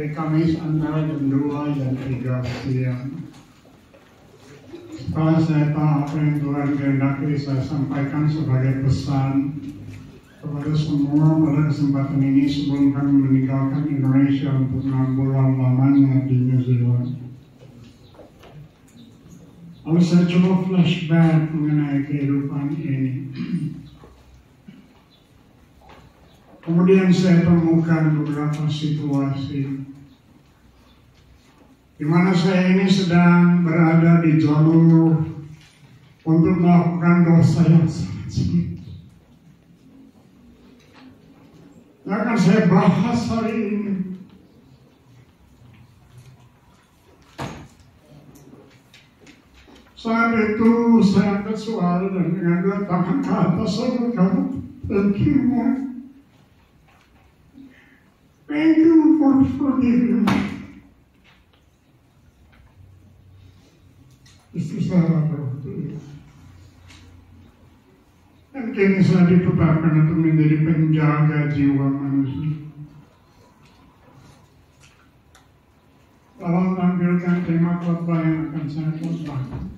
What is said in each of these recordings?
hari Kamis antara jam 2 dan 3 siang. Setelah saya tahu apa yang Tuhan kehendaki, saya sampaikan sebagai pesan kepada semua pada kesempatan ini sebelum kami meninggalkan Indonesia untuk 6 bulan lamanya di New Zealand. Lalu saya coba flashback mengenai kehidupan ini. Kemudian saya temukan beberapa situasi di mana saya ini sedang berada di jalur untuk melakukan dosa yang sangat sempit. Yang akan saya bahas hari ini. Saat itu saya angkat suara dan dengan dua tangan ke atas saya berkata, "Thank you, Lord. Thank you for forgiving me." Istri saya waktu itu. Dan kini saya ditetapkan untuk menjadi penjaga jiwa manusia. Tolong tampilkan tema khotbah yang akan saya khotbahkan.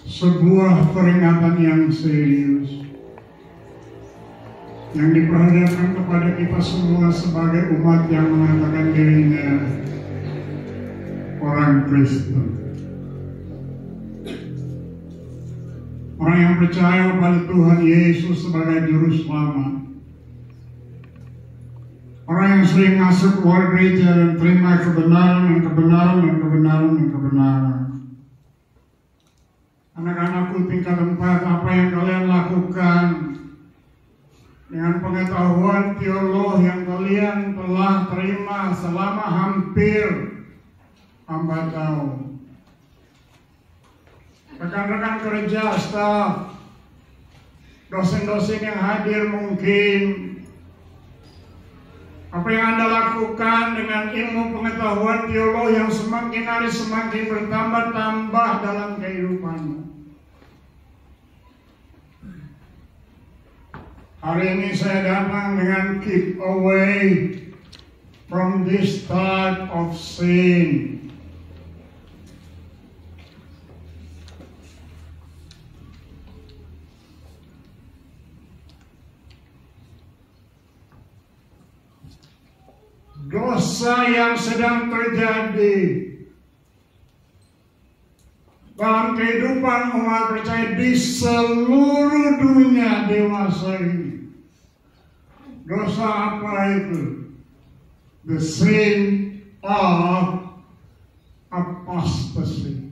Sebuah peringatan yang serius yang diperhadapkan kepada kita semua sebagai umat yang mengatakan dirinya orang Kristen, orang yang percaya pada Tuhan Yesus sebagai Juru Selamat, orang yang sering masuk keluar gereja dan terima kebenaran dan kebenaran dan kebenaran dan kebenaran. Anak-anakku tingkat 4, apa yang kalian lakukan dengan pengetahuan teologi yang kalian telah terima selama hampir 4 tahun. Rekan-rekan kerja, staf, dosen-dosen yang hadir mungkin, apa yang Anda lakukan dengan ilmu pengetahuan teologi yang semakin hari semakin bertambah-tambah dalam kehidupanmu. Hari ini saya datang dengan keep away from this type of sin. Dosa yang sedang terjadi dalam kehidupan umat percaya di seluruh dunia dewasa ini. Dosa apa itu? The sin of apostasy.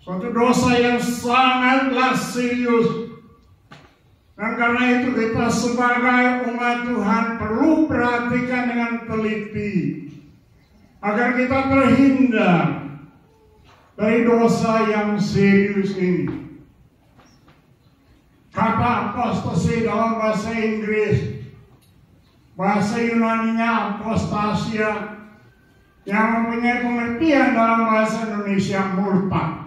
Suatu dosa yang sangatlah serius. Dan karena itu kita sebagai umat Tuhan perlu perhatikan dengan teliti agar kita terhindar dari dosa yang serius ini. Kata apostasi dalam bahasa Inggris, bahasa Yunaninya apostasia, yang mempunyai pengertian dalam bahasa Indonesia murtad.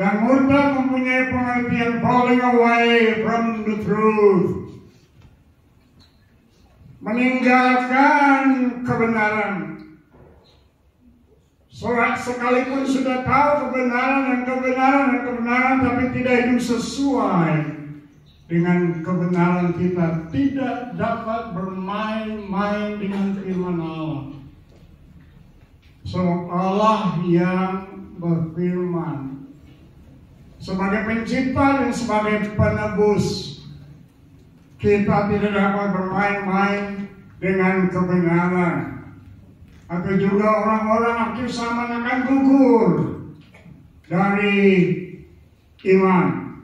Dan murtad mempunyai pengertian falling away from the truth, meninggalkan kebenaran. Sekalipun sudah tahu kebenaran, tapi tidak hidup sesuai dengan kebenaran, kita tidak dapat bermain-main dengan firman Allah. So Allah yang berfirman sebagai pencipta dan sebagai penebus, kita tidak dapat bermain-main dengan kebenaran. Atau juga orang-orang akhir zaman akan gugur dari iman.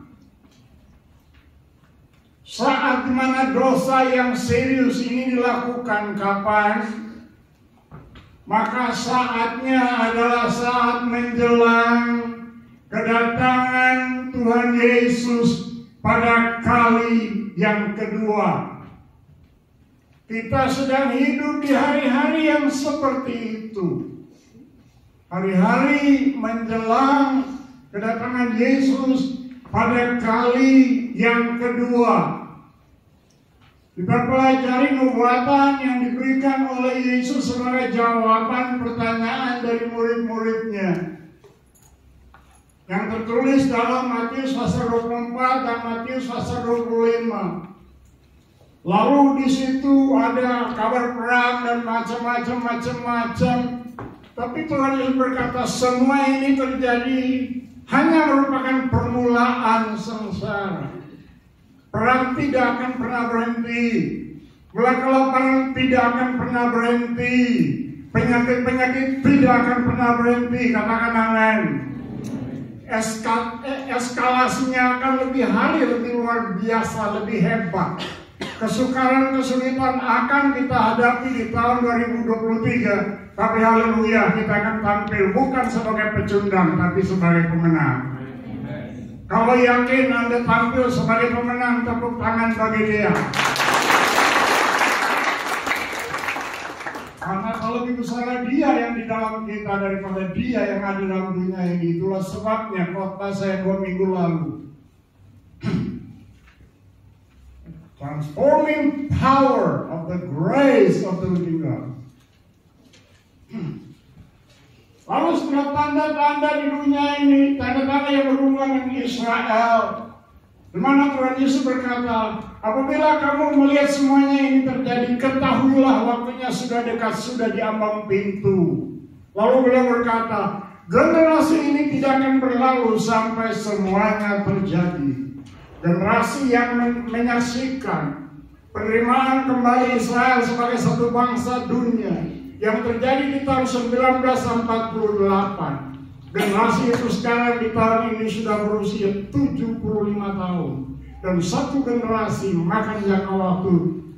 Saat dimana dosa yang serius ini dilakukan kapan? Maka saatnya adalah saat menjelang kedatangan Tuhan Yesus pada kali yang kedua. Kita sedang hidup di hari-hari yang seperti itu. Hari-hari menjelang kedatangan Yesus pada kali yang kedua, kita pelajari nubuatan yang diberikan oleh Yesus sebagai jawaban pertanyaan dari murid-muridnya, yang tertulis dalam Matius pasal 24 dan Matius pasal 25. Lalu di situ ada kabar perang dan macam-macam. Tapi Tuhan Yesus berkata, semua ini terjadi hanya merupakan permulaan sengsara. Perang tidak akan pernah berhenti. Kelaparan tidak akan pernah berhenti. Penyakit-penyakit tidak akan pernah berhenti. Katakan amin. Eskalasinya akan lebih luar biasa, lebih hebat. Kesukaran, kesulitan akan kita hadapi di tahun 2023. Tapi haleluya, kita akan tampil bukan sebagai pecundang, tapi sebagai pemenang. Kalau yakin Anda tampil sebagai pemenang, tepuk tangan bagi dia. Karena kalau lebih besar dia yang di dalam kita daripada dia yang ada dalam dunia ini. Itulah sebabnya khotbah saya 2 minggu lalu. Transforming power of the grace of the living God. Lalu setelah tanda-tanda di dunia ini, tanda-tanda yang berhubungan dengan Israel, di mana Tuhan Yesus berkata, apabila kamu melihat semuanya ini terjadi, ketahuilah waktunya sudah dekat, sudah di ambang pintu. Lalu beliau berkata, generasi ini tidak akan berlalu sampai semuanya terjadi. Generasi yang menyaksikan penerimaan kembali Israel sebagai satu bangsa dunia yang terjadi di tahun 1948. Generasi itu sekarang di tahun ini sudah berusia 75 tahun. Dan satu generasi makan jangka waktu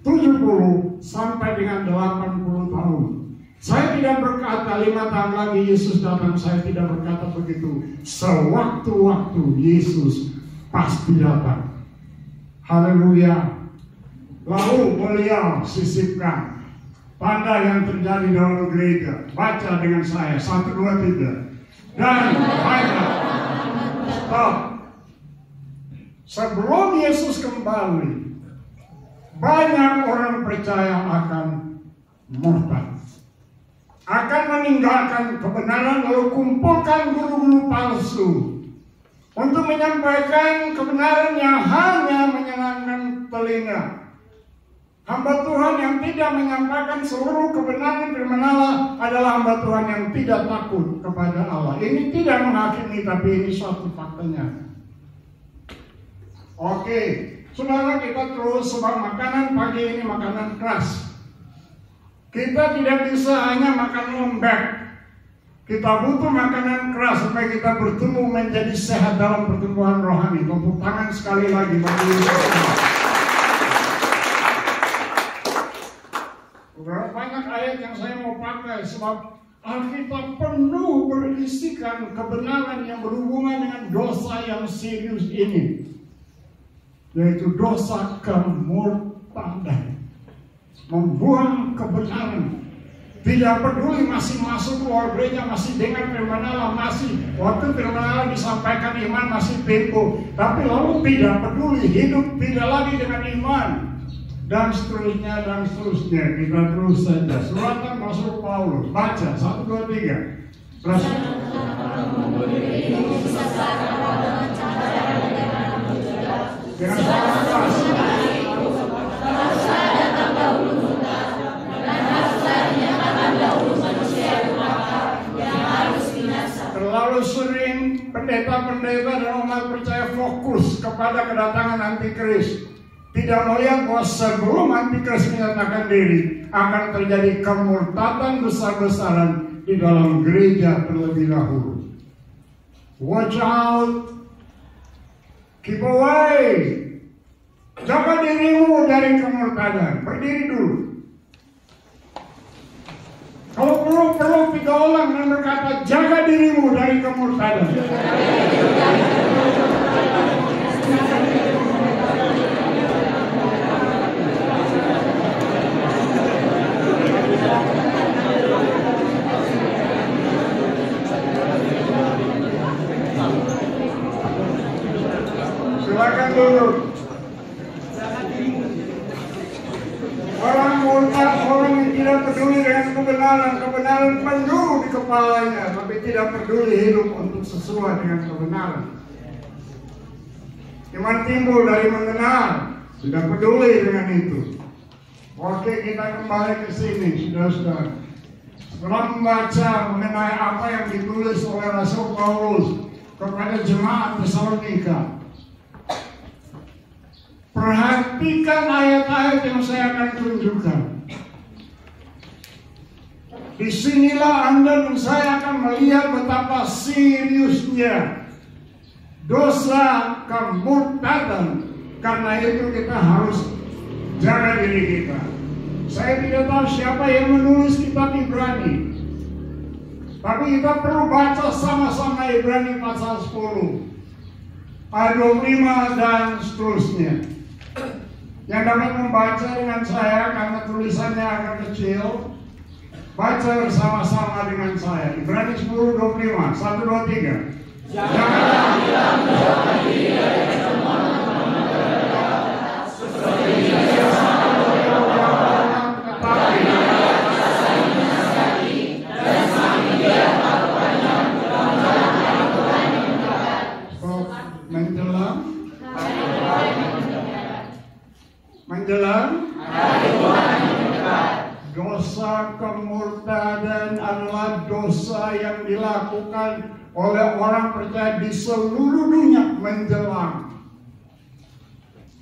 70 sampai dengan 80 tahun. Saya tidak berkata 5 tahun lagi Yesus datang, saya tidak berkata begitu. Sewaktu-waktu Yesus pasti datang. Haleluya. Lalu beliau sisipkan tanda yang terjadi dalam gereja. Baca dengan saya 1, 2, 3. Dan baca. Stop. Sebelum Yesus kembali, banyak orang percaya akan murtad, akan meninggalkan kebenaran, lalu kumpulkan guru-guru palsu untuk menyampaikan kebenaran yang hanya menyenangkan telinga. Hamba Tuhan yang tidak menyampaikan seluruh kebenaran firman Allah adalah hamba Tuhan yang tidak takut kepada Allah. Ini tidak menghakimi, tapi ini suatu faktanya. Oke, saudara, kita terus, sebab makanan pagi ini makanan keras. Kita tidak bisa hanya makan lembek. Kita butuh makanan keras supaya kita bertumbuh menjadi sehat dalam pertumbuhan rohani. Tepuk tangan sekali lagi bagi Yesus. Banyak ayat yang saya mau pakai sebab Alkitab penuh berisikan kebenaran yang berhubungan dengan dosa yang serius ini, yaitu dosa kemurtadan, membuang kebenaran. Tidak peduli masih masuk keluar gereja, masih dengar firman Allah, masih waktu firman Allah disampaikan iman masih tempo, tapi lalu tidak peduli, hidup tidak lagi dengan iman, dan seterusnya dan seterusnya. Kita terus saja. Suratan Rasul Paulus, baca 1, 2, 3. Dengan keras. Terlalu sering pendeta-pendeta dan umat percaya fokus kepada kedatangan antikris, tidak melihat bahwa sebelum antikris menyatakan diri akan terjadi kemurtadan besar-besaran di dalam gereja terlebih dahulu. Watch out, keep away, jaga dirimu dari kemurtadan. Berdiri dulu. Kalau perlu 3 orang dan berkata, jaga dirimu dari kemurtadan. Silakan dulu. orang yang tidak peduli dengan kebenaran penuh di kepalanya, tapi tidak peduli hidup untuk sesuai dengan kebenaran. Iman timbul dari mengenal, tidak peduli dengan itu. Oke, kita kembali ke sini, saudara-saudara. Setelah membaca mengenai apa yang ditulis oleh Rasul Paulus kepada jemaat Tesalonika, perhatikan ayat-ayat yang saya akan tunjukkan. Disinilah Anda dan saya akan melihat betapa seriusnya dosa kemurtadan. Karena itu kita harus jaga diri kita. Saya tidak tahu siapa yang menulis kitab Ibrani, tapi kita perlu baca sama-sama Ibrani pasal 10 ayat 25 dan seterusnya. Yang dapat membaca dengan saya karena tulisannya agak kecil, baca bersama-sama dengan saya. Ibrani 10:25, 1, 2, 3. Janganlah kita menjauhkan diri dari pertemuan seperti biasa orang, tetapi kita saling menasihati dan semakin giat melakukan yang menjelang dosa kemurtadan adalah dosa yang dilakukan oleh orang percaya di seluruh dunia menjelang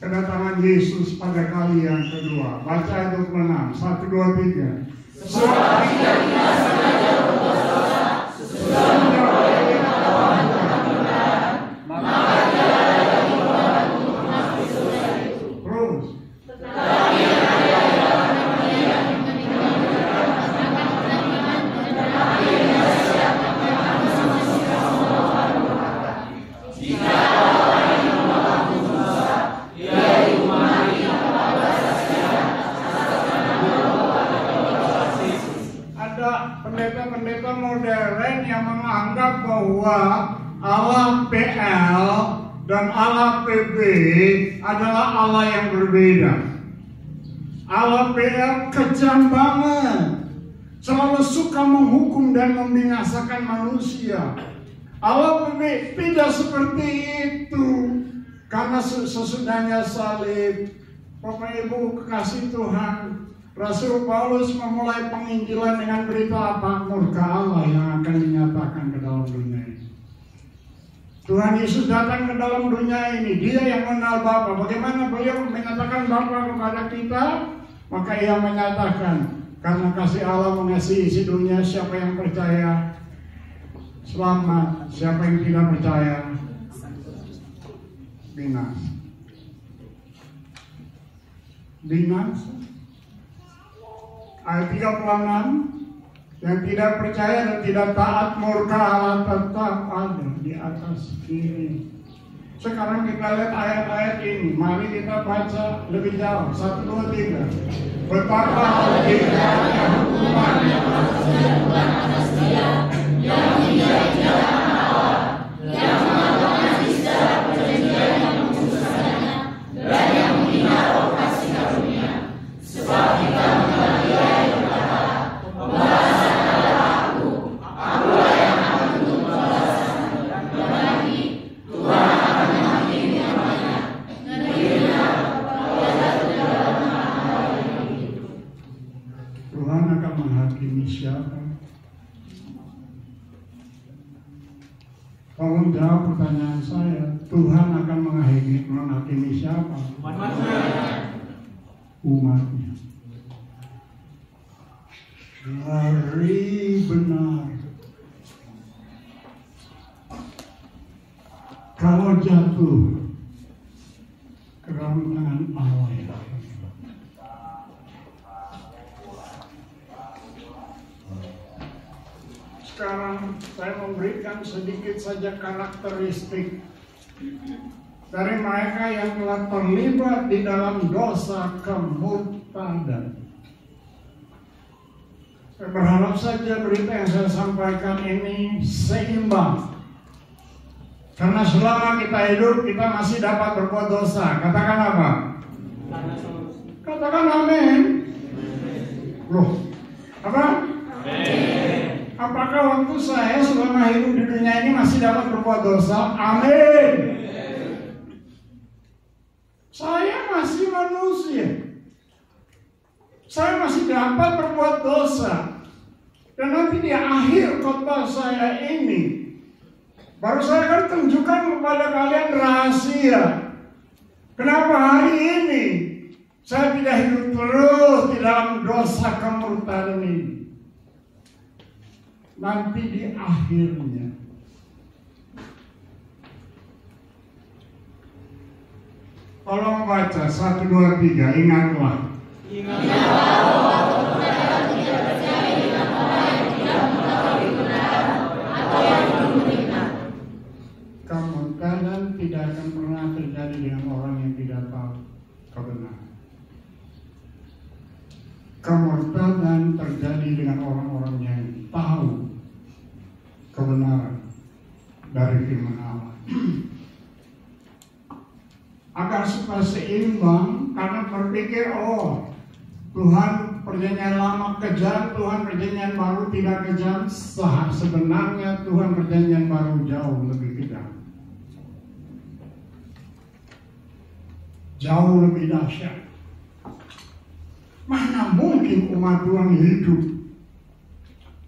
kedatangan Yesus pada kali yang kedua. Baca ayat 26, 1, 2, 3. Sebab kita tidak sengaja berbuat dosa, sesudah menjauhi pengetahuan kebenaran, maka tidak ada lagi orang untuk masuk surga itu. Terus. Tetapi ada yang dapat kemudian tetapi dengan siapa memang masing-masing semua orang berkata, jika orang yang mengaku dosa, ia dihukumani atas ada pendeta-pendeta modern yang menganggap bahwa Allah PL dan Allah PB adalah Allah yang berbeda. Allah PL kejam banget, selalu suka menghukum dan membinasakan manusia. Allah PB tidak seperti itu, karena sesudahnya salib, Bapak Ibu kekasih Tuhan, Rasul Paulus memulai penginjilan dengan berita apa? Murka Allah yang akan dinyatakan ke dalam dunia ini. Tuhan Yesus datang ke dalam dunia ini, Dia yang mengenal Bapa. Bagaimana beliau menyatakan Bapa kepada kita? Maka Ia menyatakan, karena kasih Allah mengasihi isi dunia, siapa yang percaya selamat, siapa yang tidak percaya binasa. Binasa. Ayat 36, yang tidak percaya dan tidak taat murka Allah tetap ada di atas kiri. Sekarang kita lihat ayat-ayat ini. Mari kita baca lebih jauh. 1, 2, 3. Betapa lebihnya hukuman yang manusia bukan atas dia yang tidak Allah, yang melakukan secara perjanjian yang memutuskannya dan yang menghina roh kasih karunia. Sebab kita mengenal Dia yang berkata, pembalasan adalah aku yang akan menuntut pembalasan. Dan lagi, Tuhan akan menghakimi yang banyak. Negerinya pada satu dalam hal yang begitu. Tuhan akan menghakimi siapa? Tolong jawab pertanyaan saya. Tuhan akan menghakimi siapa? Umatnya. Hari benar. Kalau jatuh ke dalam tangan Allah, sekarang saya memberikan sedikit saja karakteristik dari mereka yang telah terlibat di dalam dosa kemurtadan. Saya berharap saja berita yang saya sampaikan ini seimbang. Karena selama kita hidup, kita masih dapat berbuat dosa. Katakan apa? Katakan amin. Loh, apa? Apakah waktu saya selama hidup di dunia ini masih dapat berbuat dosa? Amin. Saya masih manusia. Saya masih dapat berbuat dosa. Dan nanti di akhir khotbah saya ini, baru saya akan tunjukkan kepada kalian rahasia. Kenapa hari ini saya tidak hidup terus di dalam dosa kemurtadan ini. Nanti di akhirnya. Tolong baca 1, 2, 3. Ingatlah. Kemurtadan tidak akan pernah terjadi dengan orang yang tidak tahu kebenaran. Kemurtadan terjadi dengan orang-orang yang tahu kebenaran dari firman Allah. Agar supaya seimbang, karena berpikir, oh Tuhan perjanjian lama kejam, Tuhan perjanjian baru tidak kejam. Sebenarnya Tuhan perjanjian baru jauh lebih kejam, jauh lebih dahsyat. Mana mungkin umat Tuhan hidup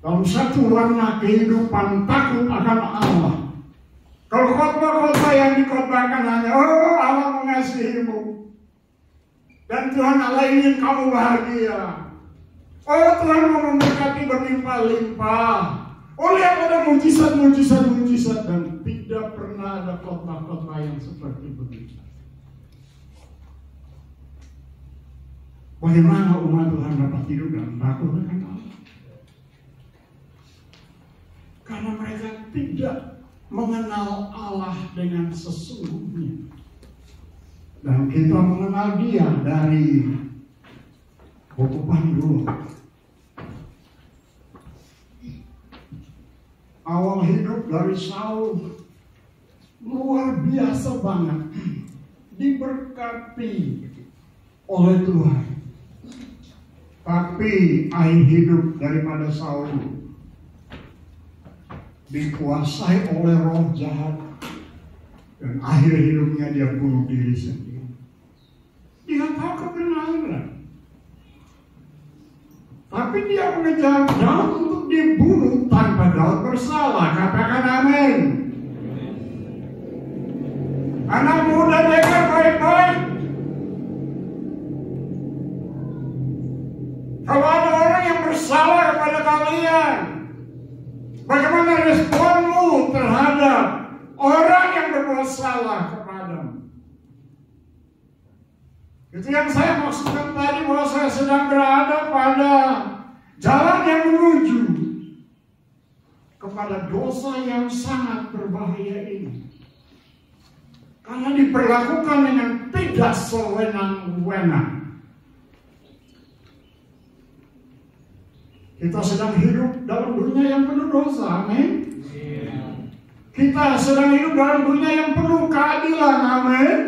dalam satu warna kehidupan takut akan Allah. Kalau khotbah-khotbah yang dikhotbahkan hanya, oh Allah mengasihimu dan Tuhan Allah ingin kamu bahagia. Oh Tuhan mau memberkati berlimpah-limpah. Oh lihat ada mujizat dan tidak pernah ada khotbah-khotbah yang seperti begitu. Bagaimana umat Tuhan dapat hidup dalam takut akan Allah? Karena mereka tidak mengenal Allah dengan sesungguhnya. Dan kita mengenal Dia dari buku Pandu. Awal hidup dari Saul luar biasa banget, diberkati oleh Tuhan. Tapi akhir hidup daripada Saul dikuasai oleh roh jahat, dan akhir hidupnya dia bunuh diri sendiri. Dia tahu kebenaran, tapi dia mengejar Daud untuk dibunuh tanpa Daud bersalah. Katakan amin. Anak muda dengar baik-baik. Kalau ada orang yang bersalah kepada kalian, bagaimana responmu terhadap orang yang berbuat salah kepadamu? Itu yang saya maksudkan tadi, bahwa saya sedang berada pada jalan yang menuju kepada dosa yang sangat berbahaya ini. Karena diperlakukan dengan tidak sewenang-wenang. Kita sedang hidup dalam dunia yang penuh dosa, amin. Kita sedang hidup dalam dunia yang penuh keadilan, amin.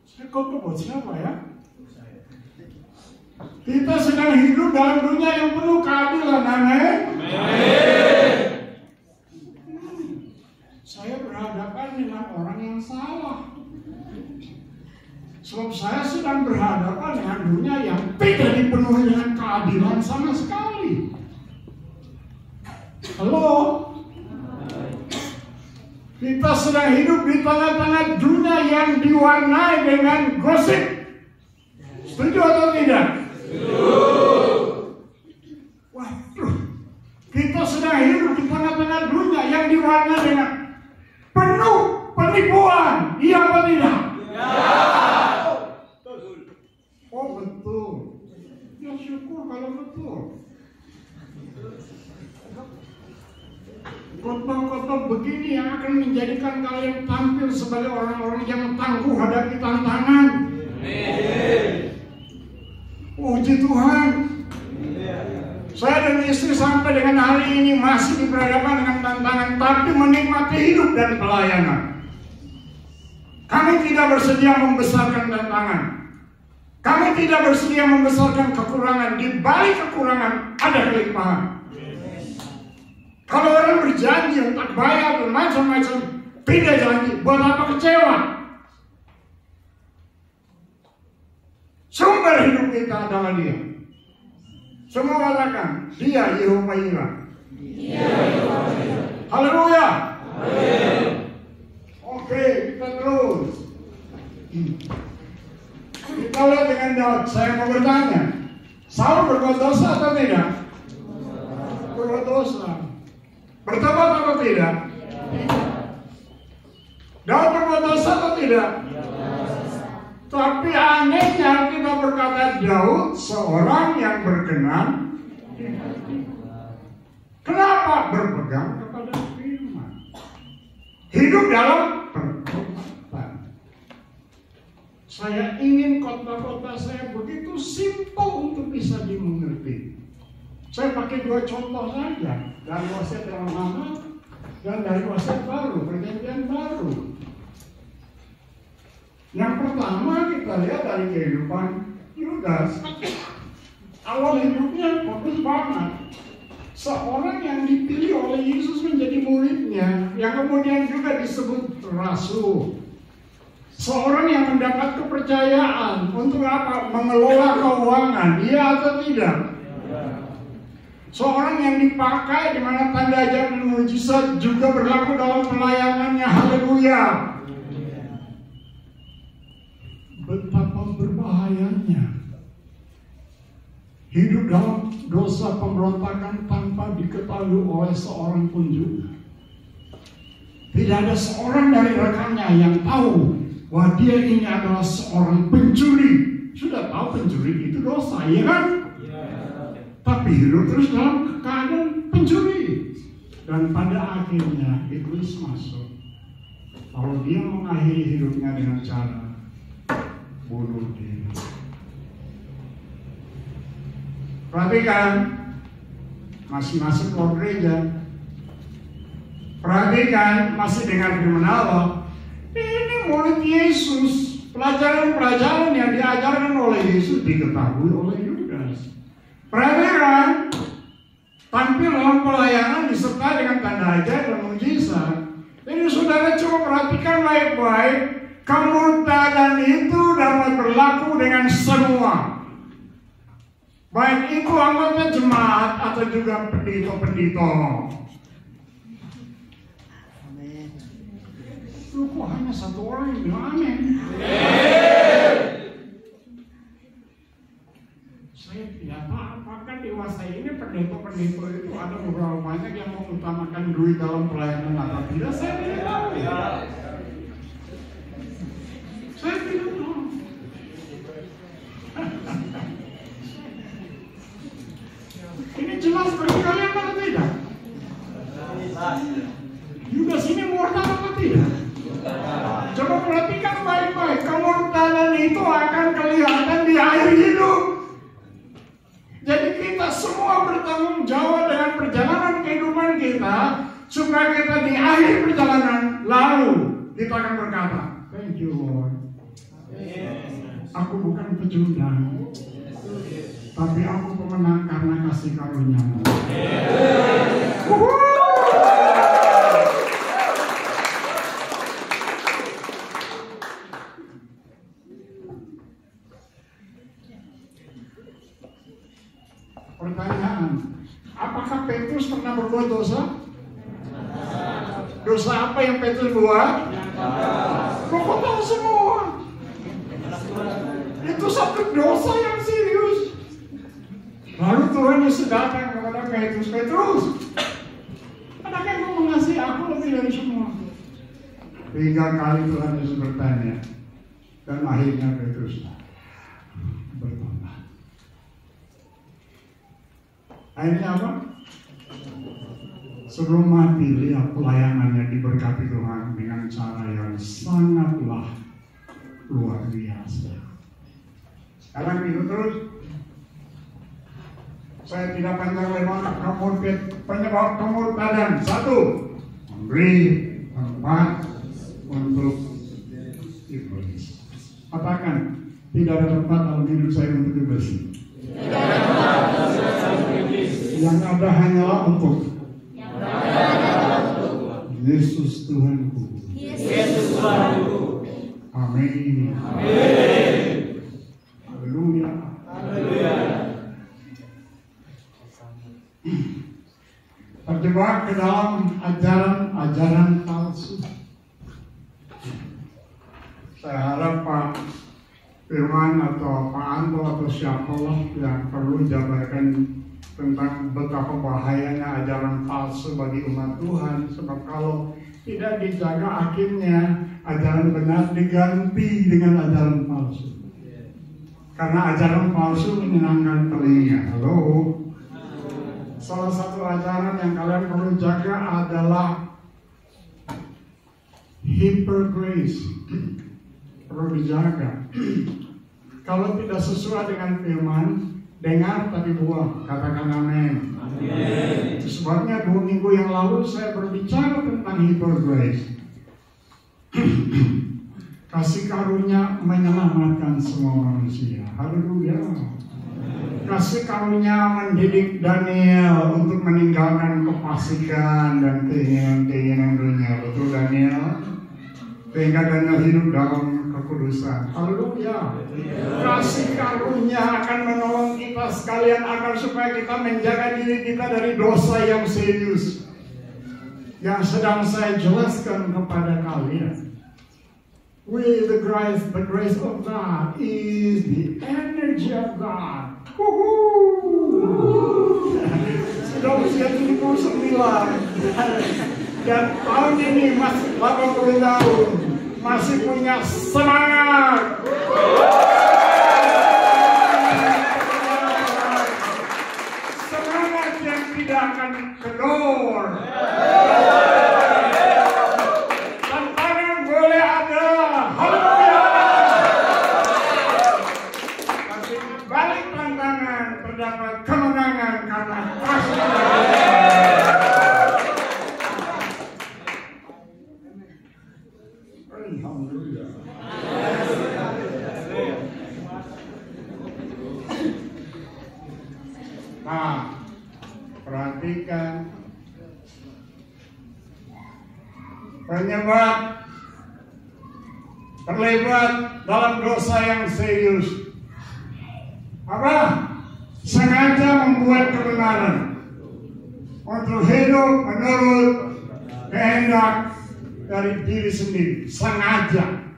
Saya khotbah buat siapa ya? Kita sedang hidup dalam dunia yang penuh keadilan, amin. Saya berhadapan dengan orang yang salah. Sebab saya sedang berhadapan dengan dunia yang tidak dipenuhi dengan keadilan sama sekali. Halo? Kita sedang hidup di tengah-tengah dunia yang diwarnai dengan gosip. Setuju atau tidak? Setuju. Waduh. Kita sedang hidup di tengah-tengah dunia yang diwarnai dengan penuh penipuan. Iya apa tidak? Ya. Oh betul. Ya syukur kalau betul. Khotbah-khotbah begini yang akan menjadikan kalian tampil sebagai orang-orang yang tangguh hadapi tantangan. Puji Tuhan. Saya dan istri sampai dengan hari ini masih diperhadapkan dengan tantangan, tapi menikmati hidup dan pelayanan. Kami tidak bersedia membesarkan tantangan. Kami tidak bersedia membesarkan kekurangan. Di balik kekurangan ada kelimpahan. Kalau orang berjanji untuk bayar dan macam-macam, tidak janji, buat apa kecewa? Sumber hidup kita adalah Dia. Semua katakan, Dia Yehova Yireh. Haleluya. Oke, kita terus. Kita lihat dengan Daud. Saya mau bertanya, Saul berbuat dosa atau tidak? Berbuat dosa. Bertobat atau tidak? Daud berbuat dosa atau tidak? Tapi anehnya kita berkata Daud seorang yang berkenan. Kenapa? Berpegang kepada firman. Hidup dalam pertobatan. Saya ingin kota-kota saya begitu simpel untuk bisa dimengerti. Saya pakai 2 contoh saja. Dari wasiat yang lama dan dari wasiat baru, perjanjian baru. Yang pertama kita lihat dari kehidupan Yudas. Awal hidupnya fokus banget. Seorang yang dipilih oleh Yesus menjadi muridnya, yang kemudian juga disebut rasul. Seorang yang mendapat kepercayaan untuk apa? Mengelola keuangan, iya atau tidak? Seorang yang dipakai di mana tanda ajaib dan mujizat juga berlaku dalam pelayanannya. Haleluya. Betapa berbahayanya hidup dalam dosa pemberontakan tanpa diketahui oleh seorang pun juga. Tidak ada seorang dari rekannya yang tahu bahwa dia ini adalah seorang pencuri. Sudah tahu pencuri itu dosa, ya kan? Tapi hidup terus dalam keadaan pencuri. Dan pada akhirnya iblis masuk. Kalau dia mengakhiri hidupnya dengan cara bunuh diri. Perhatikan, masih masuk ke gereja. Perhatikan, masih dengan firman Allah. Ini murid Yesus. Pelajaran-pelajaran yang diajarkan oleh Yesus diketahui oleh Yudas. Perhatikan, tampil dalam pelayanan disertai dengan tanda ajaib dan mujizat. Jadi saudara coba perhatikan baik-baik. Kemurtadan itu dapat berlaku dengan semua. Baik itu anggota jemaat atau juga pendito-pendito. Amin. Lu kok hanya satu orang yang bilang amin? Saya tidak tahu apakah dewasa ini pendeta-pendeta itu ada beberapa banyak yang mengutamakan duit dalam pelayanan atau tidak. Saya tidak tahu. Saya tidak tahu. Ini jelas bagi kalian atau tidak? Yudas ini murtad atau tidak? Coba perhatikan baik-baik. Kemurtadan itu akan kelihatan di akhir hidup. Jadi kita semua bertanggung jawab dengan perjalanan kehidupan kita, supaya kita di akhir perjalanan lalu kita akan berkata, thank you Lord. Aku bukan pecundang, tapi aku pemenang karena kasih karunia-Mu. Pertanyaan, apakah Petrus pernah berbuat dosa? Dosa apa yang Petrus buat? Kok tahu semua? Itu satu dosa yang serius. Lalu Tuhan Yesus datang kepada Petrus. Petrus, adakah engkau mengasihi aku lebih dari semua? 3 kali Tuhan Yesus bertanya. Dan akhirnya Petrus bertobat. Akhirnya apa? Sebelum mati, lihat pelayanannya diberkati Tuhan dengan cara yang sangatlah luar biasa. Sekarang itu terus, saya tidak panjang lebar penyebab kemurtadan. 1, memberi tempat untuk iblis. Katakan, Tidak ada tempat dalam hidup saya untuk bersih. Yang ada hanyalah untuk Yesus Tuhanku. Amin. Haleluya. Terjebak ke dalam ajaran palsu. Saya harap Pak Firman atau Pak Anto atau siapalah yang perlu jabarkan tentang betapa bahayanya ajaran palsu bagi umat Tuhan. Sebab kalau tidak dijaga, akhirnya ajaran benar diganti dengan ajaran palsu. Karena ajaran palsu menyenangkan telinga. Halo. Salah satu ajaran yang kalian perlu jaga adalah hyper grace. Perlu dijaga. Kalau tidak sesuai dengan firman, dengar tapi buang. Katakan amin. Sebabnya 2 minggu yang lalu saya berbicara tentang hyper grace. Kasih karunia menyelamatkan semua manusia. Haleluya. Kasih karunia mendidik Daniel untuk meninggalkan kefasikan dan keinginan-keinginan dunia. Betul Daniel? Sehingga Daniel hidup dalam kekudusan. Haleluya. Kasih karunia akan menolong kita sekalian agar supaya kita menjaga diri kita dari dosa yang serius. Yang sedang saya jelaskan kepada kalian. With the grace of God is the energy of God. Sudah usia 79 dan tahun ini masih 80 tahun, masih punya semangat. Semangat yang tidak akan kendor. Tantangan boleh ada, haleluya. Tapi balik tantangan terdapat kemenangan karena kasih. Nah, perhatikan penyebab terlibat dalam dosa yang serius. Apa? Sengaja membuat kebenaran untuk hidup menurut kehendak dari diri sendiri. Sengaja.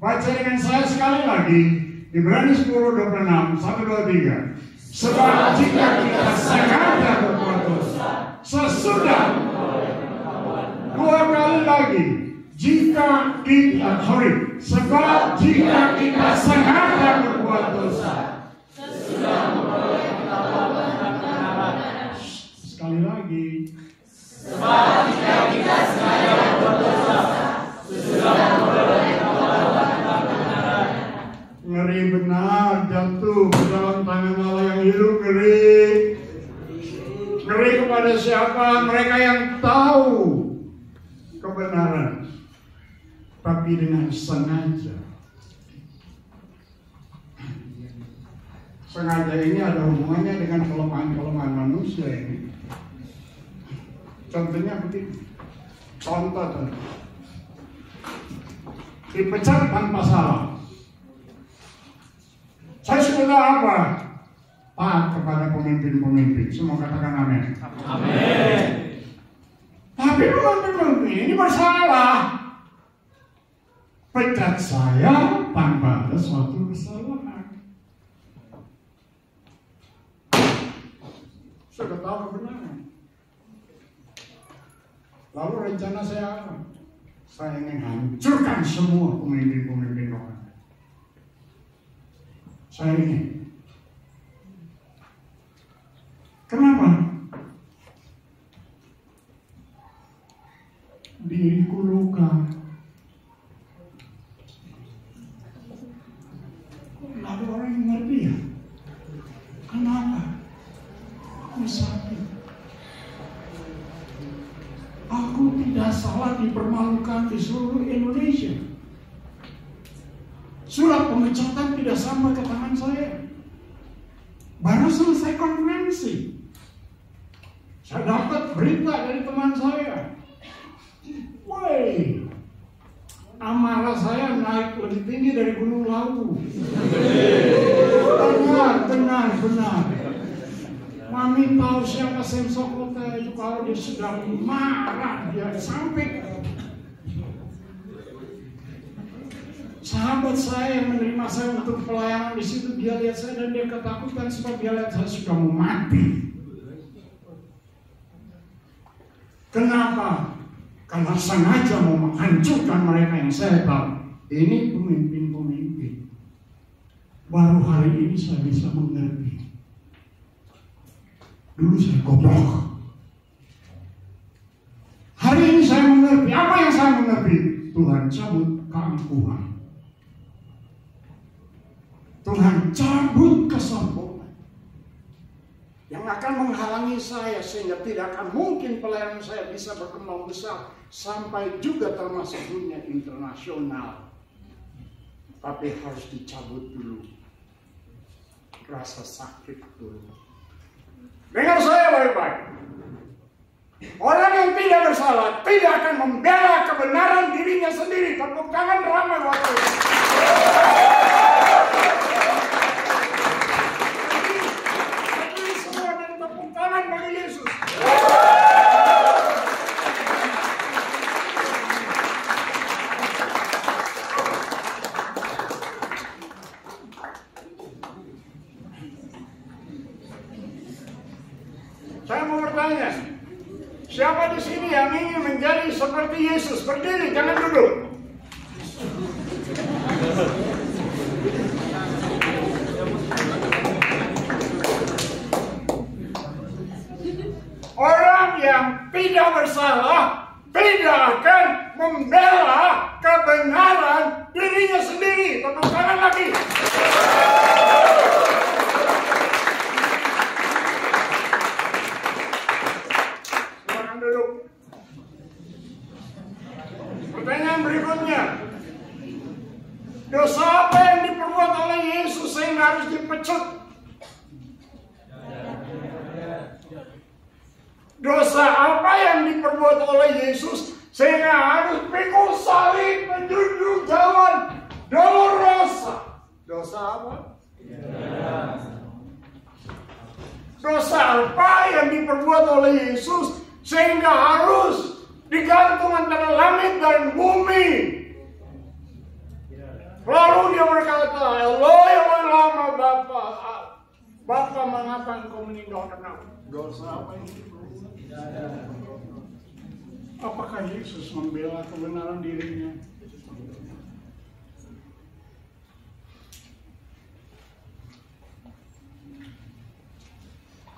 Baca dengan saya sekali lagi. Ibrani 10:26, 1, 2, 3. Sebab jika kita sengaja berbuat dosa, sesudah 2 kali lagi, sebab jika kita sengaja berbuat dosa, sesudah memperoleh pengetahuan dan kebenaran. Sekali lagi, sebab jika kita sengaja berbuat dosa, sesudah memperoleh pengetahuan dan kebenaran. Ngeri benar jatuh ke dalam tangan Allah yang hidup. Ngeri. Ngeri kepada siapa? Mereka yang tahu kebenaran, tapi dengan sengaja. Sengaja ini ada hubungannya dengan kelemahan-kelemahan manusia ini. Contohnya begini. Contoh. Dipecat tanpa salah. Saya sudah apa? Taat kepada pemimpin-pemimpin. Semua katakan amin. Amin. Tapi pemimpin ini bersalah. Pecat saya tanpa ada suatu kesalahan. Sudah tahu kebenaran. Lalu rencana saya apa? Saya ingin hancurkan semua pemimpin-pemimpin rohani. Saya ingin. Kenapa? Diriku luka. Lalu orang yang ngerti ya? Kenapa? Aku sakit. Aku tidak salah dipermalukan di seluruh Indonesia. Surat pemecatan tidak sampai ke tangan saya. Baru selesai konferensi, saya dapat berita dari teman saya. Woi, amarah saya naik lebih tinggi dari Gunung Lawu. Benar. Mami tahu siapa Sam Sokota itu kalau dia sedang marah, dia sampai. Sahabat saya yang menerima saya untuk pelayanan di situ, dia lihat saya dan dia ketakutan sebab dia lihat saya sudah mau mati. Kenapa? Karena sengaja mau menghancurkan mereka yang saya tahu. Ini pemimpin-pemimpin. Baru hari ini saya bisa mengerti. Dulu saya goblok. Hari ini saya mengerti. Apa yang saya mengerti? Tuhan cabut keangkuhan. Tuhan cabut kesombongan yang akan menghalangi saya sehingga tidak akan mungkin pelayanan saya bisa berkembang besar sampai juga termasuk dunia internasional. Tapi harus dicabut dulu rasa sakit dulu. Dengar saya baik-baik. Orang yang tidak bersalah tidak akan membela kebenaran dirinya sendiri. Tepuk tangan ramai waktu itu. Saya mau bertanya, siapa di sini yang ingin menjadi seperti Yesus? Berdiri, jangan duduk. Orang yang tidak bersalah tidak akan membela kebenaran dirinya sendiri. Tepuk tangan lagi. Silakan duduk. Pertanyaan berikutnya. Dosa apa yang diperbuat oleh Yesus sehingga harus dipecut? Dosa apa yang diperbuat oleh Yesus sehingga harus pikul salib menjunjung jalan Dolorosa? Dosa apa? Dosa apa yang diperbuat oleh Yesus sehingga harus digantung antara langit dan bumi? Lalu dia berkata, Eloi, Eloi lama Bapa mengapa engkau meninggalkan aku? Dosa apa ini? Apakah Yesus membela kebenaran dirinya?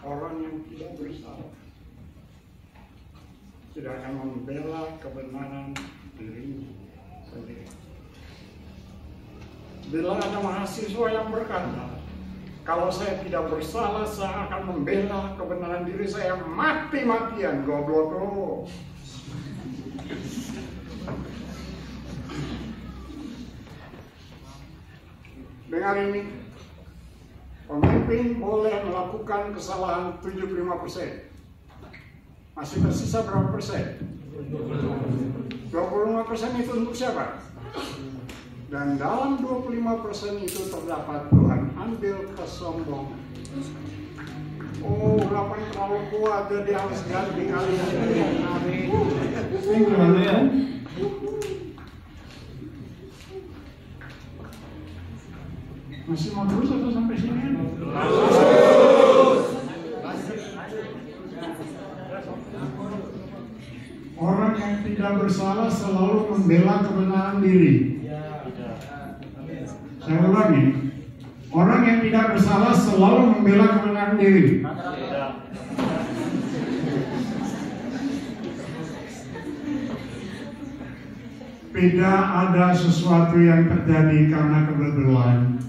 Orang yang tidak bersalah tidak akan membela kebenaran dirinya sendiri. Bila ada mahasiswa yang berkata, kalau saya tidak bersalah, saya akan membela kebenaran diri saya mati-matian. Goblok lo. Dengar ini, pemimpin boleh melakukan kesalahan 75%. Masih tersisa berapa persen? 25% itu untuk siapa? Dan dalam 25% itu terdapat Tuhan ambil kesombongan. Oh, 8 terlalu kuat, jadi harus ganti kalian. Masih mau terus atau sampai sini? Orang yang tidak bersalah selalu membela kebenaran diri. Saya ulangi, orang yang tidak bersalah selalu membela kebenaran diri. Tidak ada sesuatu yang terjadi karena kebetulan.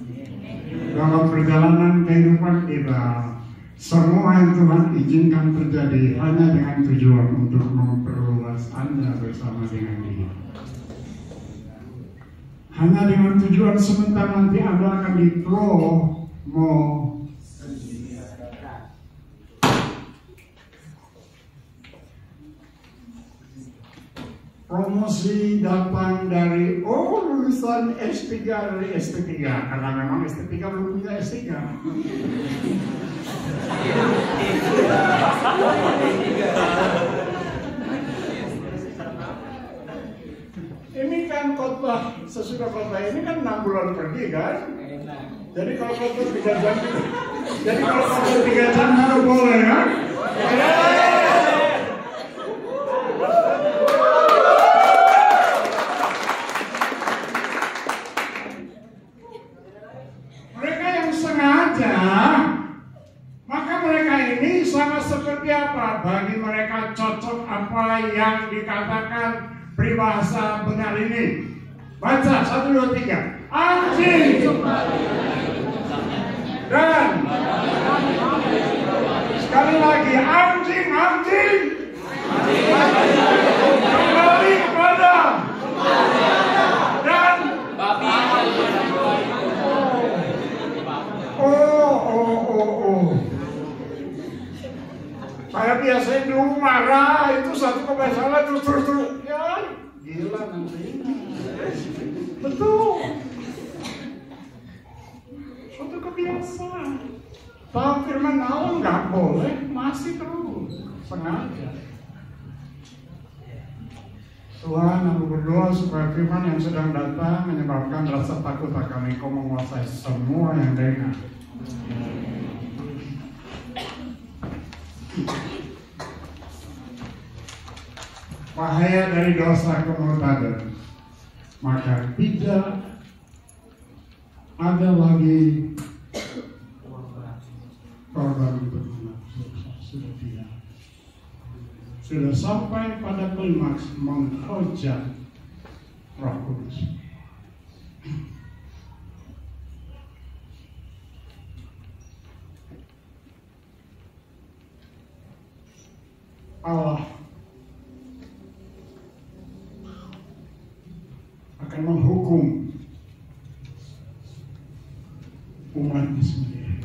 Dalam perjalanan kehidupan kita, semua yang Tuhan izinkan terjadi hanya dengan tujuan untuk memperluas Anda bersama dengan Dia. hanya dengan tujuan sebentar nanti Anda akan promosi datang dari lulusan S3 dari S3 karena memang S3 belum punya S3. Ini kan khotbah, sesudah khotbah ini kan 6 bulan pergi kan? Jadi kalau khotbah 3 jam, jadi kalau khotbah 3 jam harus boleh kan? Mereka yang sengaja, maka mereka ini sama seperti apa? Bagi mereka cocok apa yang dikatakan peribahasa benar ini. Baca 1, 2, 3. Anjing dan sekali lagi anjing kembali kepada dan saya biasanya dulu marah itu satu kebiasaan terus ya gila nanti betul suatu kebiasaan. Tahu firman Allah nggak boleh masih terus sengaja. Tuhan, aku berdoa supaya firman yang sedang datang menyebabkan rasa takut akan Engkau menguasai semua yang dengar. Bahaya dari dosa kemurtadan, maka tidak ada lagi korban untuk sudah tidak. Sudah sampai pada klimaks menghujat Roh Kudus. Allah akan menghukum umatnya sendiri.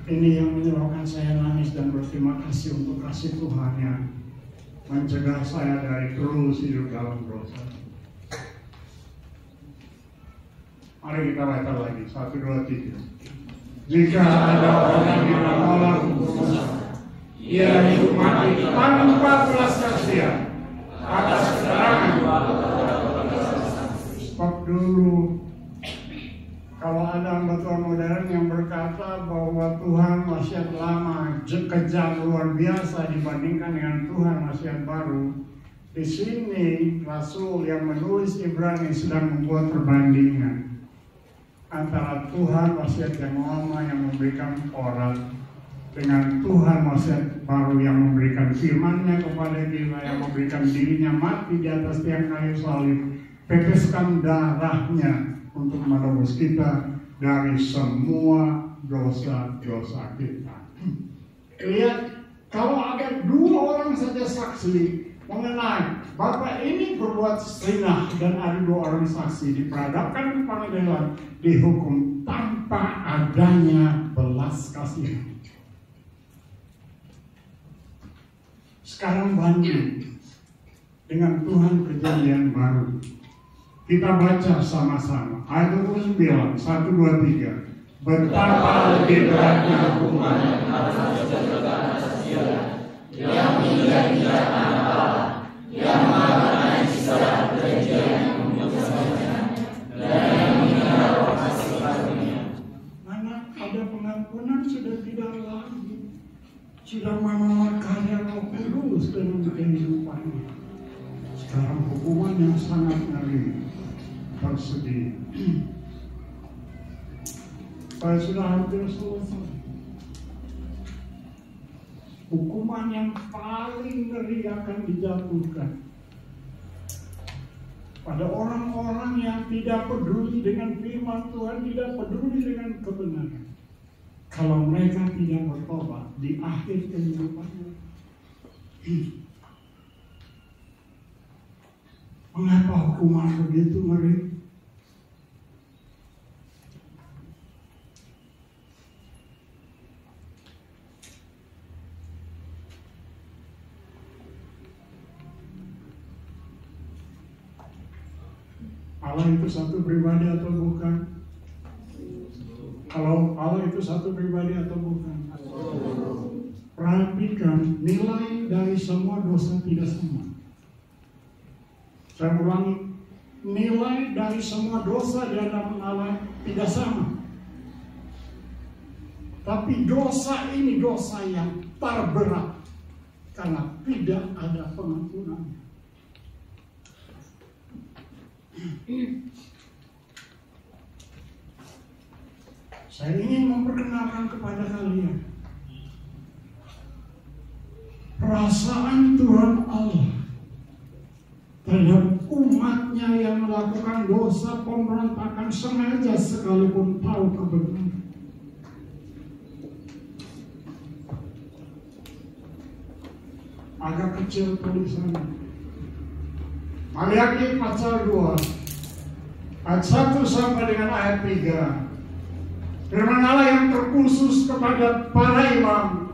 Ini yang menyebabkan saya nangis dan berterima kasih untuk kasih Tuhan yang mencegah saya dari terus hidup dalam dosa. Mari kita baca lagi 1, 2, 3. Jika ada orang yang menolak hukum Musa, ia hidup mati tanpa belas kasihan atas keterangan. Stop dulu. Kalau ada anggota modern yang berkata bahwa Tuhan wasiat lama kejam luar biasa dibandingkan dengan Tuhan wasiat baru, di sini Rasul yang menulis Ibrani sedang membuat perbandingan antara Tuhan wasiat yang lama yang memberikan Taurat dengan Tuhan wasiat baru yang memberikan firman-Nya kepada kita, yang memberikan dirinya mati di atas tiang kayu salib, teteskan darahnya untuk menebus kita dari semua dosa-dosa kita. Lihat, kalau ada 2 orang saja saksi mengenai Bapak ini berbuat zina dan ada 2 orang saksi diperhadapkan ke pengadilan, dihukum tanpa adanya belas kasihan. Sekarang banding dengan Tuhan Perjanjian Baru. Kita baca sama-sama ayat 29, 1, 2, 3. Betapa lebih beratnya hukuman atas kejahatan manusia yang menginjak-injakkan Allah, yang melakukan istilah perjanjian memutuskannya, dan yang menghina roh kasih karunia. Mana ada pengampunan sudah tidak lagi, sudah menolak karya Roh Kudus dalam kehidupannya. Sekarang hukuman yang sangat ngeri tersedia. Saya sudah hampir selesai. Hukuman yang paling ngeri akan dijatuhkan pada orang-orang yang tidak peduli dengan firman Tuhan, tidak peduli dengan kebenaran. Kalau mereka tidak bertobat di akhir kehidupannya, Mengapa hukuman begitu ngeri? Allah itu satu pribadi atau bukan? Kalau Allah itu satu pribadi atau bukan? Perhatikan, nilai dari semua dosa tidak sama. Saya ulangi, nilai dari semua dosa di hadapan Allah tidak sama. Tapi dosa ini dosa yang terberat karena tidak ada pengampunan. Saya ingin memperkenalkan kepada kalian perasaan Tuhan Allah terhadap umatnya yang melakukan dosa pemberontakan sengaja sekalipun tahu kebenaran. Agak kecil tulisannya. Maliaki pasal 2 ayat 1 sampai dengan ayat 3. Firman Allah yang terkhusus kepada para imam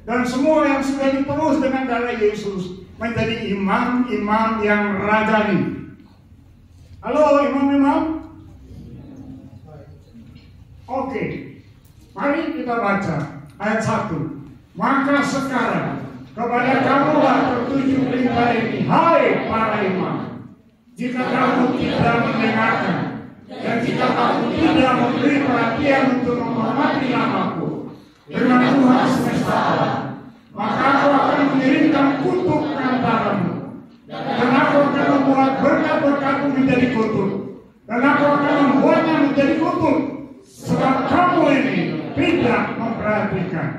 dan semua yang sudah ditebus dengan darah Yesus menjadi imam-imam yang rajani. Halo imam-imam? Oke, mari kita baca ayat 1. Maka sekarang kepada kamulah tertuju perintah ini, hai para imam. Jika kamu tidak mendengarkan dan jika kamu tidak memberi perhatian untuk menghormati namaku, firman Tuhan semesta alam, maka aku akan mengirimkan kutuk ke antaramu, dan aku akan membuat berkat-berkatmu menjadi kutuk, dan aku akan membuatnya menjadi kutuk, sebab kamu ini tidak memperhatikan.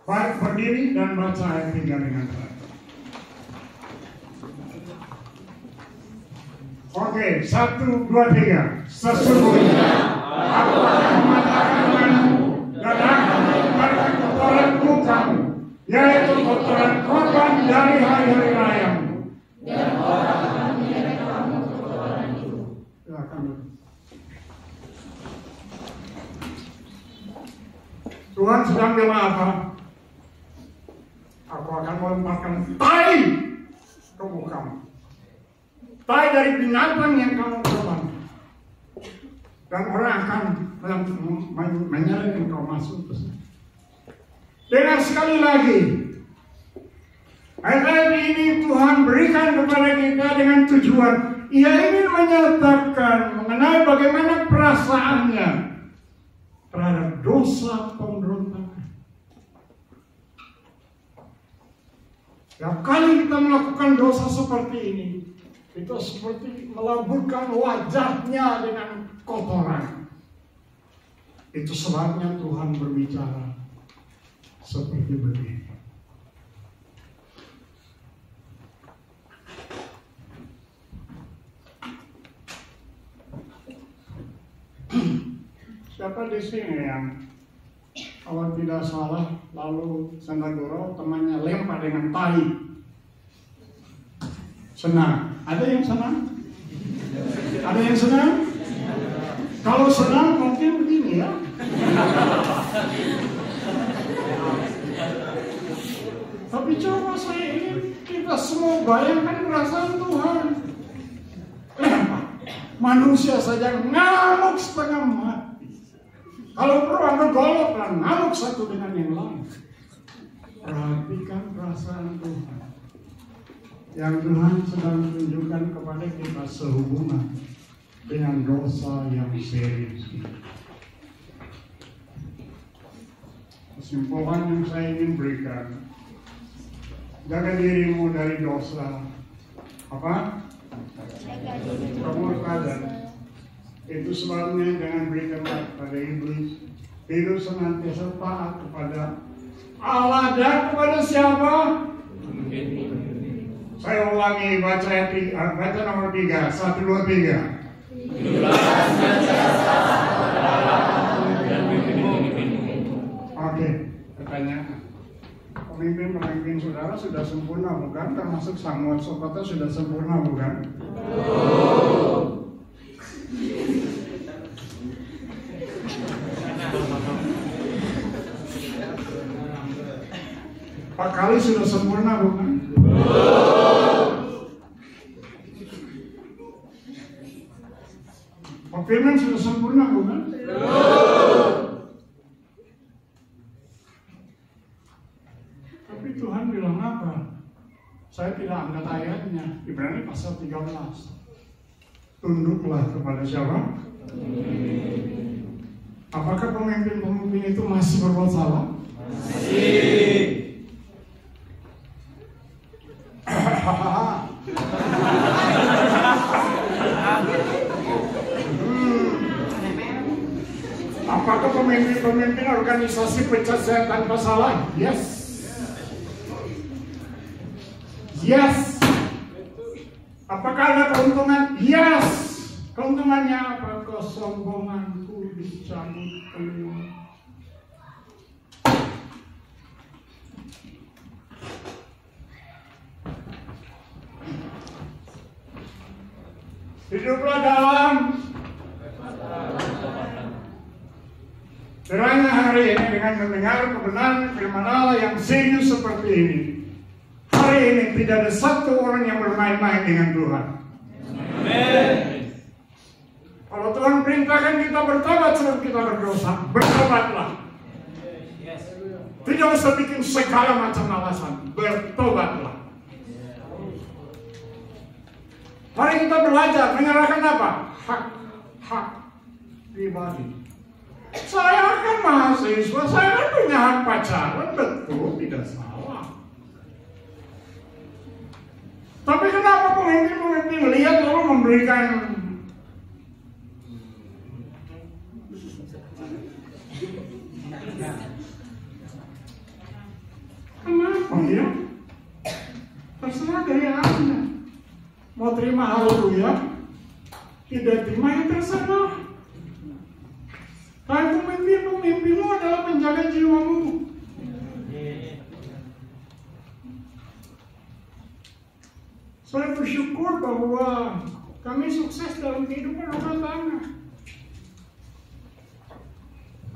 Baik, berdiri dan baca ayat 3 dengan terakhir. Oke, 1, 2, 3. Sesungguhnya aku akan mematahkan tanganmu dan akan mengeluarkan kotoranmu kamu, yaitu kotoran korban dari hari-hari rayamu. Dan orang akan menyeret kamu ke kotoran itu. Silakan. Tuhan sedang bilang apa? Aku akan melemparkan tai ke mukamu. Tai dari binatang yang kamu korban. Dan orang akan menyeret engkau masuk ke sana. Dengan sekali lagi, ayat ini Tuhan berikan kepada kita dengan tujuan. Ia ingin menyatakan mengenai bagaimana perasaannya terhadap dosa pemberontakan. Setiap kali kita melakukan dosa seperti ini, itu seperti meleburkan wajahnya dengan kotoran. Itu sebabnya Tuhan berbicara seperti begini. Siapa di sini yang kalau tidak salah lalu Sandagoro temannya lempar dengan tai? Senang? Ada yang senang? Ada yang senang? Kalau senang mungkin begini ya. Tapi coba saya ingin kita semua bayangkan perasaan Tuhan. Manusia saja ngamuk setengah mati. Kalau perlu anda goloklah ngamuk satu dengan yang lain. Perhatikan perasaan Tuhan. Yang Tuhan sedang tunjukkan kepada kita sehubungan dengan dosa yang serius. Kesimpulan yang saya ingin berikan, jaga dirimu dari dosa. Apa? Kemurkaan. Itu sebabnya jangan berikan pada iblis. Hidup senantiasa taat kepada Allah dan kepada siapa? Saya ulangi, baca nomor 3, 1, 2, 3. Oke, pertanyaan. Pemimpin saudara sudah sempurna bukan? Termasuk Samuel Sokota sudah sempurna bukan? Pak kali sudah sempurna bukan? Pak Firman sudah sempurna bukan? Tapi Tuhan bilang apa? Saya tidak angkat ayatnya. Ibrani pasal 13. Tunduklah kepada siapa? Apakah pemimpin-pemimpin itu masih berbuat salah? Masih. Apakah pemimpin-pemimpin organisasi pecat saya tanpa salah? Yes. Yes. Apakah ada keuntungan? Yes. Keuntungannya apa? Kesombonganku dicabut keluar. Hiduplah dalam terangnya hari ini dengan mendengar kebenaran firman Allah yang serius seperti ini. Hari ini tidak ada satu orang yang bermain-main dengan Tuhan. Amen. Kalau Tuhan perintahkan kita bertobat sebelum kita berdosa, bertobatlah. Tidak usah bikin segala macam alasan, bertobatlah. Mari kita belajar menyerahkan apa? Hak pribadi. Saya kan mahasiswa, saya kan punya hak pacaran, betul, tidak salah. Tapi kenapa pemimpin melihat lalu memberikan kenapa ya? Terserah dari Anda. Mau terima haleluya, tidak terima yang terserah. Karena pemimpinmu adalah menjaga jiwamu. Saya bersyukur bahwa kami sukses dalam kehidupan rumah tangga.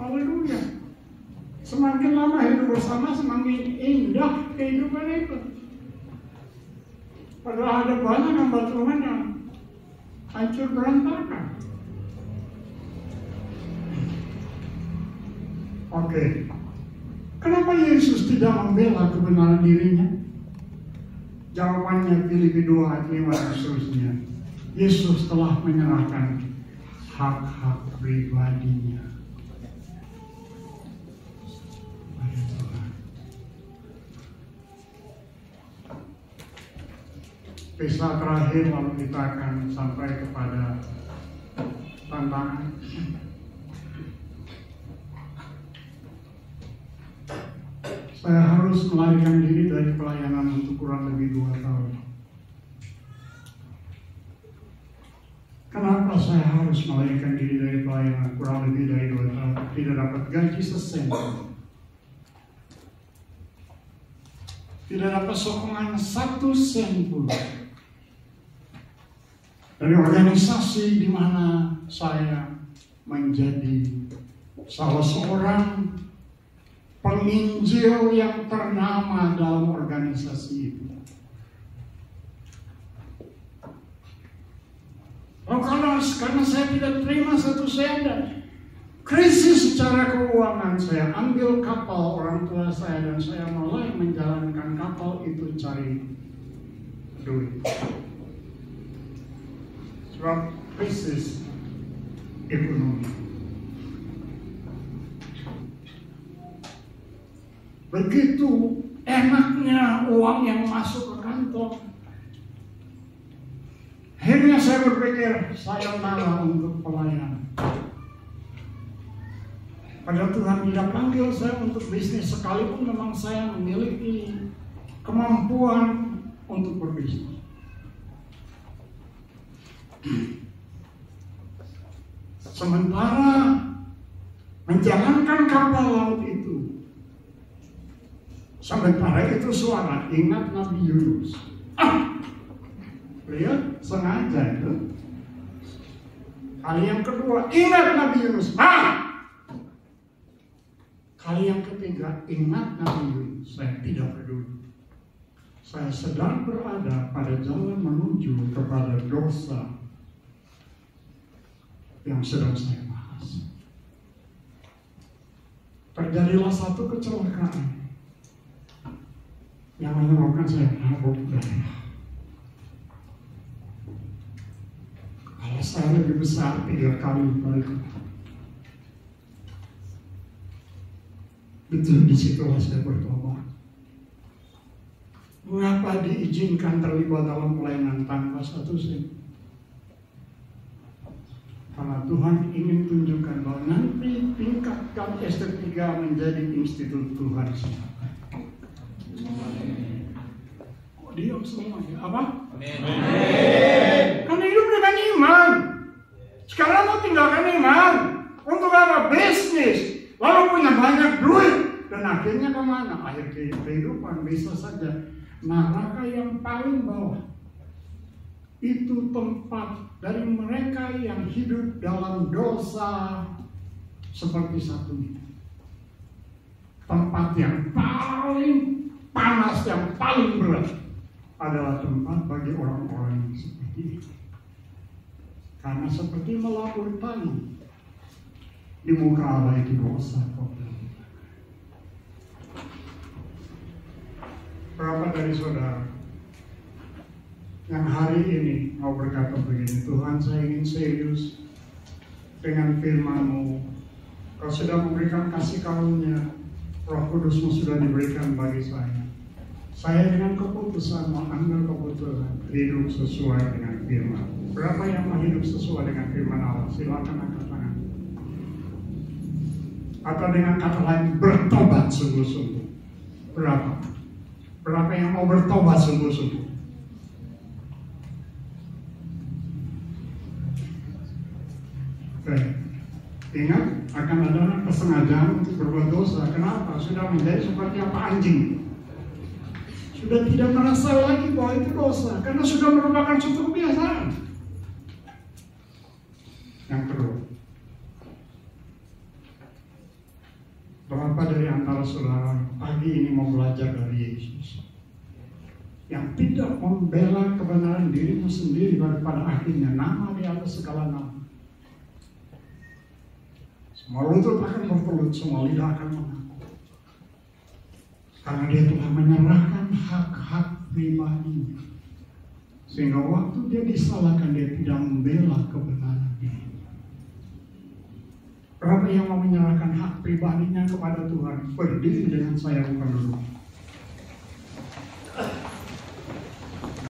Haleluya. Semakin lama hidup bersama, semakin indah kehidupan itu. Padahal ada banyak hamba Tuhan yang hancur berantakan. Oke. Kenapa Yesus tidak membela kebenaran dirinya? Jawabannya Filipi 2 ayat 5 dan seterusnya. Yesus telah menyerahkan hak-hak pribadinya pada Tuhan. Kisah terakhir lalu kita akan sampai kepada tantangan. Saya harus melarikan diri dari pelayanan untuk kurang lebih 2 tahun. Kenapa saya harus melarikan diri dari pelayanan kurang lebih dari 2 tahun? Tidak dapat gaji sesen. Tidak dapat sokongan 1 sen pun. Dari organisasi di mana saya menjadi salah seorang penginjil yang ternama dalam organisasi itu. Karena saya tidak terima 1 sen dan krisis secara keuangan, saya ambil kapal orang tua saya dan saya mulai menjalankan kapal itu cari duit. Sebab krisis ekonomi. Begitu enaknya uang yang masuk ke kantong. Akhirnya saya berpikir, saya malah untuk pelayanan. Padahal Tuhan tidak panggil saya untuk bisnis, sekalipun memang saya memiliki kemampuan untuk berbisnis. Sementara menjalankan kapal laut itu, sementara itu suara, ingat Nabi Yunus. Lihat, sengaja itu. Kali yang kedua, ingat Nabi Yunus. Kali yang ketiga, ingat Nabi Yunus. Saya tidak peduli. Saya sedang berada pada jalan menuju kepada dosa yang sedang saya bahas. Terjadilah satu kecelakaan yang menyebabkan saya mabuk darah. Kalau saya lebih besar 3 kali lipat. Betul, disitulah saya bertobat. Mengapa diizinkan terlibat dalam pelayanan tanpa satu sen? Karena Tuhan ingin tunjukkan bahwa nanti tingkatkan S3 menjadi institut Tuhan siapa? Kok diam semuanya? Apa? Karena hidup dengan iman. Sekarang mau tinggalkan iman. Untuk apa? Bisnis. Lalu punya banyak duit. Dan akhirnya kemana? Akhir kehidupan bisa saja neraka yang paling bawah. Itu tempat dari mereka yang hidup dalam dosa seperti satu ini. Tempat yang paling panas, yang paling berat adalah tempat bagi orang-orang yang seperti itu. Karena seperti melapur tali di muka Allah itu dosa. Berapa dari saudara yang hari ini mau berkata begini, Tuhan, saya ingin serius dengan firman-Mu. Kau sudah memberikan kasih karunia, Roh Kudus-Mu sudah diberikan bagi saya. Saya dengan keputusan mengambil keputusan hidup sesuai dengan firman. Berapa yang mau hidup sesuai dengan firman Allah? Silakan angkat tangan. Atau dengan kata lain, bertobat sungguh-sungguh. Berapa? Berapa yang mau bertobat sungguh-sungguh? Oke. Ingat, akan ada kesengajaan untuk berbuat dosa. Kenapa? Sudah menjadi seperti apa anjing. Sudah tidak merasa lagi bahwa itu dosa. Karena sudah merupakan suatu kebiasaan. Yang kedua, berapa dari antara saudara pagi ini mau belajar dari Yesus yang tidak membela kebenaran dirimu sendiri pada akhirnya nama di atas segala nama. Semua lutut akan bertelut, semua lidah akan mengaku. Karena dia telah menyerahkan hak-hak pribadinya. Sehingga waktu dia disalahkan, dia tidak membela kebenaran dirinya. Berapa yang mau menyerahkan hak pribadinya kepada Tuhan? Berdiri dengan saya, bukan dulu.